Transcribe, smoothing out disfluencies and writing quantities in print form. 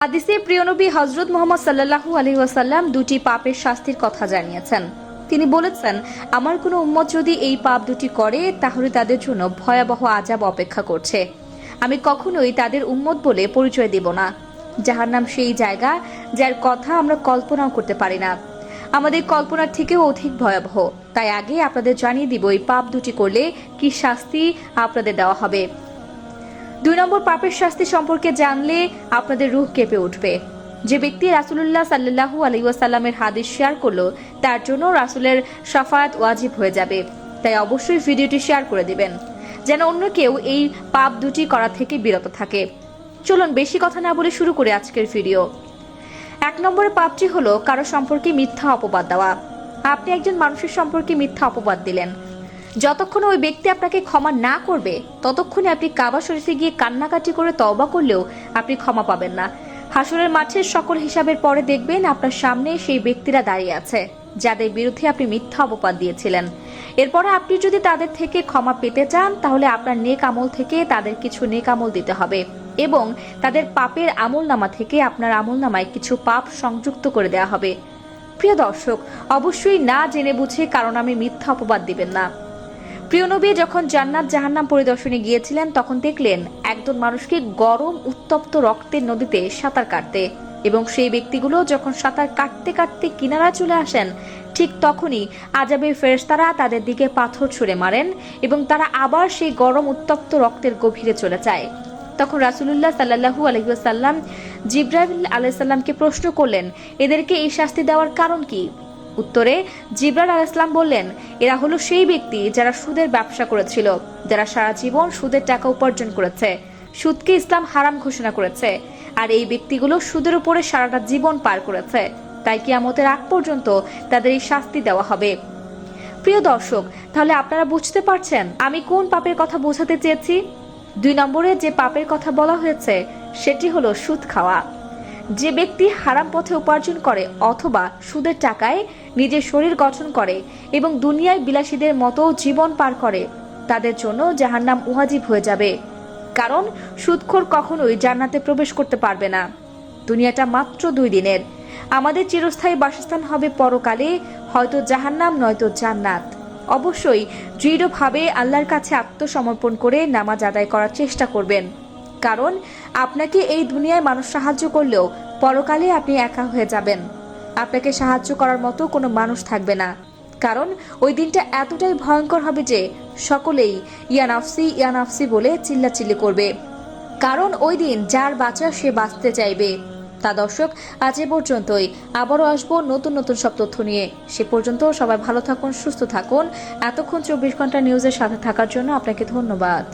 হাদিসে প্রিয় নবী হযরত মুহাম্মদ সাল্লাল্লাহু আলাইহি ওয়াসাল্লাম দুটি পাপের শাস্তির কথা জানিয়েছেন। তিনি বলেছেন, আমার কোনো উম্মত যদি এই পাপ দুটি করে তাহলে তাদের জন্য ভয়াবহ আযাব অপেক্ষা করছে। আমি কখনোই তাদের উম্মত বলে পরিচয় দেব না। জাহান্নাম সেই জায়গা যার কথা আমরা কল্পনাও করতে পারি না, আমাদের কল্পনার থেকেও অধিক ভয়াবহ। তাই আগে আপনাদের জানিয়ে দিব এই পাপ দুটি করলে কি শাস্তি আপনাদের দেওয়া হবে। 2 নম্বর পাপের শাস্তি সম্পর্কে জানলে আপনাদের রূহ কেঁপে উঠবে। যে ব্যক্তি রাসূলুল্লাহ সাল্লাল্লাহু আলাইহি ওয়াসাল্লামের হাদিস শেয়ার করলো তার জন্য রাসূলের শাফায়াত ওয়াজিব হয়ে যাবে। তাই অবশ্যই ভিডিওটি শেয়ার করে দিবেন যেন অন্য কেউ এই পাপ দুটি করা থেকে বিরত থাকে। চলুন বেশি কথা না বলে শুরু করে আজকের ভিডিও। 1 নম্বরের পাপটি হলো কারো সম্পর্কে মিথ্যা অপবাদ দেওয়া। আপনি একজন মানুষের সম্পর্কে মিথ্যা অপবাদ দিলেন। যতক্ষণ ওই ব্যক্তি আপনাকে ক্ষমা না করবে ততক্ষণে আপনি কাবা শরীফে গিয়ে কান্নাকাটি করে তওবা করলেও আপনি ক্ষমা পাবেন না। হাসরের মাঠের সকল হিসাবের পরে দেখবেন আপনার সামনে সেই ব্যক্তিরা দাঁড়িয়ে আছে যাদের বিরুদ্ধে আপনি মিথ্যা অপবাদ দিয়েছিলেন। এরপরে আপনি যদি তাদের থেকে ক্ষমা পেতে চান তাহলে আপনার নেক আমল থেকে তাদের কিছু নেক আমল দিতে হবে এবং তাদের পাপের আমলনামা থেকে আপনার আমলনামায় কিছু পাপ সংযুক্ত করে দেওয়া হবে। প্রিয় দর্শক, অবশ্যই না জেনে বুঝে কারণ আমি মিথ্যা অপবাদ দিবেন না। প্রিয় নবী যখন জান্নাত জাহান্নাম পরিদর্শনে গিয়েছিলেন তখন দেখলেন একজন মানুষকে গরম উত্তপ্ত রক্তের নদীতে সাঁতার কাটতে, এবং সেই ব্যক্তিগুলো যখন সাঁতার কাটতে কাটতে কিনারা চলে আসেন ঠিক তখনই আযাবের ফেরেশতারা তাদের দিকে পাথর ছুঁড়ে মারেন এবং তারা আবার সেই গরম উত্তপ্ত রক্তের গভীরে চলে যায়। তখন রাসূলুল্লাহ সাল্লাল্লাহু আলাইহি ওয়াসাল্লাম জিবরাইল আলাইহিস সালামকে প্রশ্ন করলেন, এদেরকে এই শাস্তি দেওয়ার কারণ কি? উত্তরে জিবরাইল আলাইহিস সালাম বললেন, এরা হলো সেই ব্যক্তি যারা সুদের ব্যবসা করেছিল, যারা সারা জীবন সুদের টাকা উপার্জন করেছে, সুদকে ইসলাম হারাম ঘোষণা করেছে, আর এই ব্যক্তিগুলো সুদের উপরে সারাটা জীবন পার করেছে। তাই কিয়ামতের আগ পর্যন্ত তাদের এই শাস্তি দেওয়া হবে। প্রিয় দর্শক, তাহলে আপনারা বুঝতে পারছেন আমি কোন পাপের কথা বোঝাতে চেয়েছি। 2 নম্বরে যে পাপের কথা বলা হয়েছে সেটি হলো সুদ খাওয়া। যে ব্যক্তি হারাম পথে উপার্জন করে অথবা সুদের টাকায় নিজের শরীর গঠন করে এবং দুনিয়ায় বিলাসীদের মতো জীবন পার করে তাদের জন্য জাহান্নাম ওয়াজিব হয়ে যাবে। কারণ সুদখোর কখনোই জান্নাতে প্রবেশ করতে পারবে না। দুনিয়াটা মাত্র 2 দিনের। আমাদের চিরস্থায়ী বাসস্থান হবে পরকালে, হয়তো জাহান্নাম নয়তো জান্নাত। অবশ্যই দৃঢ়ভাবে আল্লাহর কাছে আত্মসমর্পণ করে নামাজ আদায় করার চেষ্টা করবেন, কারণ আপনাকে এই দুনিয়ায় মানুষ সাহায্য করলেও পরকালে আপনি একা হয়ে যাবেন। আপনাকে সাহায্য করার মতো কোনো মানুষ থাকবে না, কারণ ওই দিনটা এতটাই ভয়ঙ্কর হবে যে সকলেই ইয়া নাফসি বলে চিল্লাচিল্লি করবে। কারণ ওই দিন যার বাঁচা সে বাঁচতে চাইবে। তা দর্শক, আজ এ পর্যন্তই। আবারও আসবো নতুন নতুন সব তথ্য নিয়ে। সে পর্যন্ত সবাই ভালো থাকুন, সুস্থ থাকুন। এতক্ষণ 24 ঘন্টা নিউজের সাথে থাকার জন্য আপনাকে ধন্যবাদ।